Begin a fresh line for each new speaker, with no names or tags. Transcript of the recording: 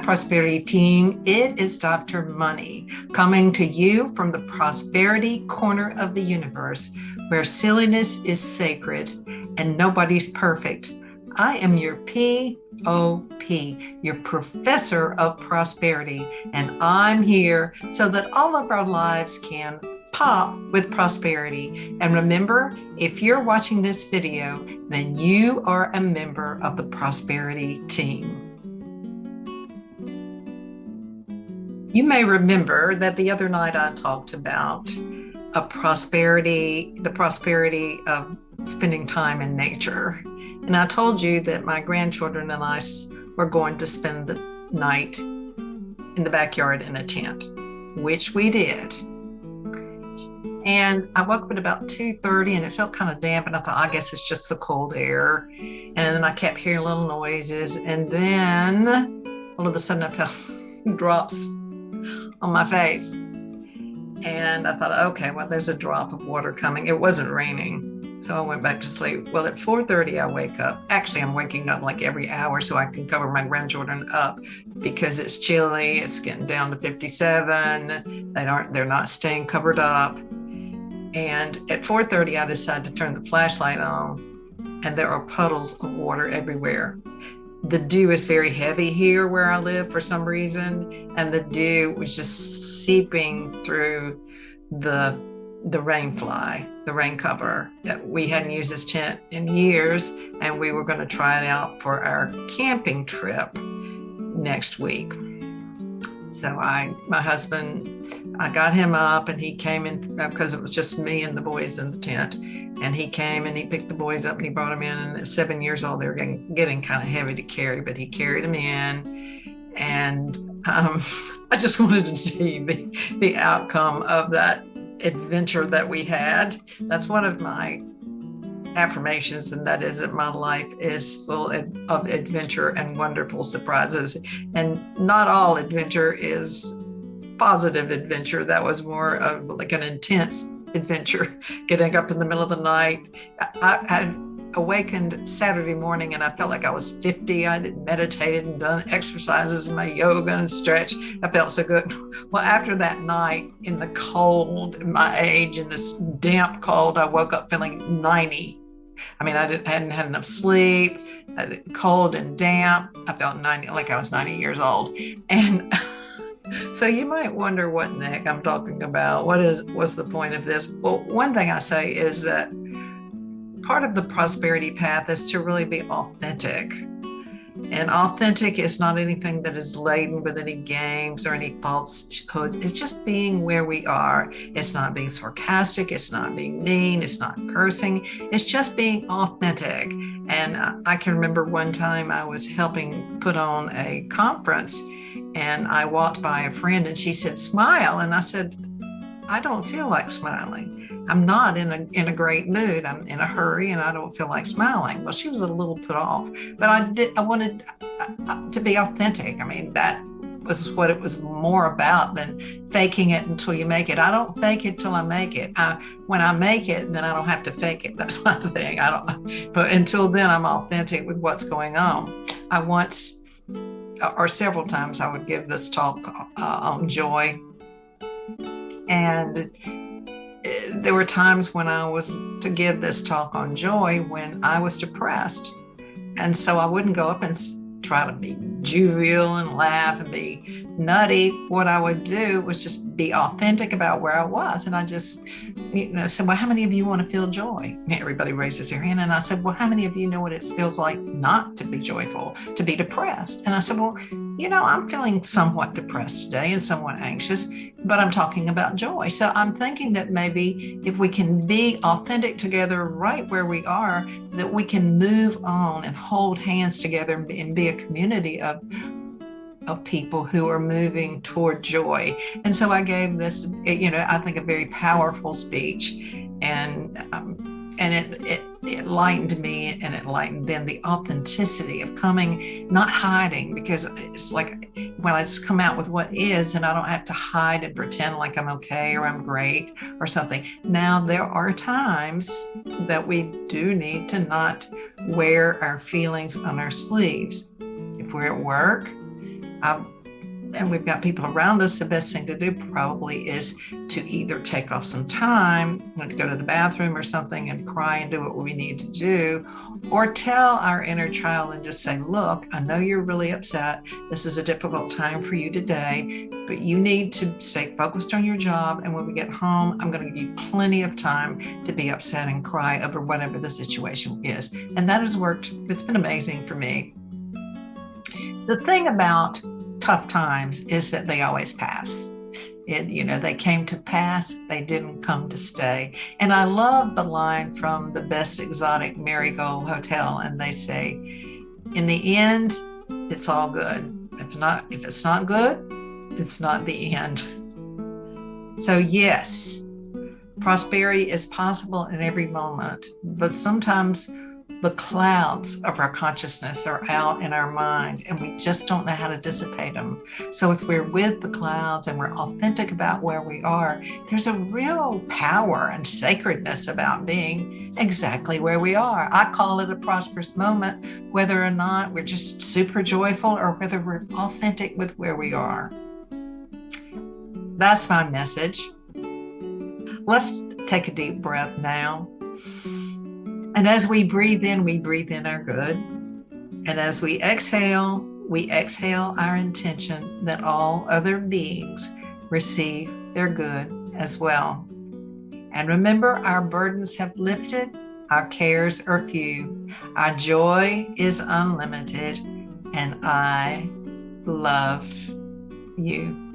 Prosperity team. It is Dr. Money coming to you from the prosperity corner of the universe where silliness is sacred and nobody's perfect. I am your POP, your professor of prosperity, and I'm here so that all of our lives can pop with prosperity. And remember, if you're watching this video, then you are a member of the prosperity team. You may remember that the other night I talked about the prosperity of spending time in nature. And I told you that my grandchildren and I were going to spend the night in the backyard in a tent, which we did. And I woke up at about 2:30 and it felt kind of damp. And I thought, I guess it's just the cold air. And then I kept hearing little noises. And then all of a sudden I felt drops on my face. And I thought, okay, well, there's a drop of water coming. It wasn't raining. So I went back to sleep. Well, at 4:30, I wake up. Actually, I'm waking up like every hour so I can cover my grandchildren up because it's chilly. It's getting down to 57. They're not staying covered up. And at 4:30, I decided to turn the flashlight on, and there are puddles of water everywhere. The dew is very heavy here where I live for some reason, and the dew was just seeping through the rain cover that we hadn't used this tent in years, and we were going to try it out for our camping trip next week. So my husband, I got him up and he came in because it was just me and the boys in the tent. And he came and he picked the boys up and he brought them in. And at 7 years old, they were getting kind of heavy to carry, but he carried them in. And I just wanted to tell you the outcome of that adventure that we had. That's one of my affirmations, and that is that my life is full of adventure and wonderful surprises. And not all adventure is positive adventure. That was more of like an intense adventure, getting up in the middle of the night. I awakened Saturday morning and I felt like I was 50. I had meditated and done exercises and my yoga and stretch. I felt so good. Well, after that night in the cold, my age, in this damp cold, I woke up feeling 90. I mean, I hadn't had enough sleep, cold and damp. I felt 90, like I was 90 years old. And so you might wonder what in the heck I'm talking about. What's the point of this? Well, one thing I say is that part of the prosperity path is to really be authentic. And authentic is not anything that is laden with any games or any falsehoods. It's just being where we are. It's not being sarcastic. It's not being mean. It's not cursing. It's just being authentic. And I can remember one time I was helping put on a conference and I walked by a friend and she said, "Smile." And I said, "I don't feel like smiling. I'm not in a great mood. I'm in a hurry and I don't feel like smiling." Well, she was a little put off, but I wanted to be authentic. I mean, that was what it was more about than faking it until you make it. I don't fake it till I make it. When I make it, then I don't have to fake it. That's my thing. But until then, I'm authentic with what's going on. I once, or several times, I would give this talk on joy. And there were times when I was to give this talk on joy when I was depressed. And so I wouldn't go up and try to be jovial and laugh and be nutty. What I would do was just be authentic about where I was. And I just, said, "Well, how many of you want to feel joy?" Everybody raises their hand. And I said, "Well, how many of you know what it feels like not to be joyful, to be depressed?" And I said, "Well, I'm feeling somewhat depressed today and somewhat anxious, but I'm talking about joy." So I'm thinking that maybe if we can be authentic together right where we are, that we can move on and hold hands together and be a community of people who are moving toward joy. And so I gave this, I think a very powerful speech, and it lightened me and it lightened them. The authenticity of coming, not hiding, because it's like when I just come out with what is, and I don't have to hide and pretend like I'm okay or I'm great or something. Now, there are times that we do need to not wear our feelings on our sleeves. If we're at work, and we've got people around us, the best thing to do probably is to either take off some time, like go to the bathroom or something and cry and do what we need to do, or tell our inner child and just say, look, I know you're really upset. This is a difficult time for you today, but you need to stay focused on your job. And when we get home, I'm going to give you plenty of time to be upset and cry over whatever the situation is. And that has worked. It's been amazing for me. The thing about tough times is that they always pass. They came to pass, they didn't come to stay. And I love the line from the Best Exotic Marigold Hotel, and they say, in the end, it's all good. If it's not good, it's not the end. So yes, prosperity is possible in every moment, but sometimes the clouds of our consciousness are out in our mind and we just don't know how to dissipate them. So if we're with the clouds and we're authentic about where we are, there's a real power and sacredness about being exactly where we are. I call it a prosperous moment, whether or not we're just super joyful or whether we're authentic with where we are. That's my message. Let's take a deep breath now. And as we breathe in our good. And as we exhale our intention that all other beings receive their good as well. And remember, our burdens have lifted, our cares are few, our joy is unlimited, and I love you.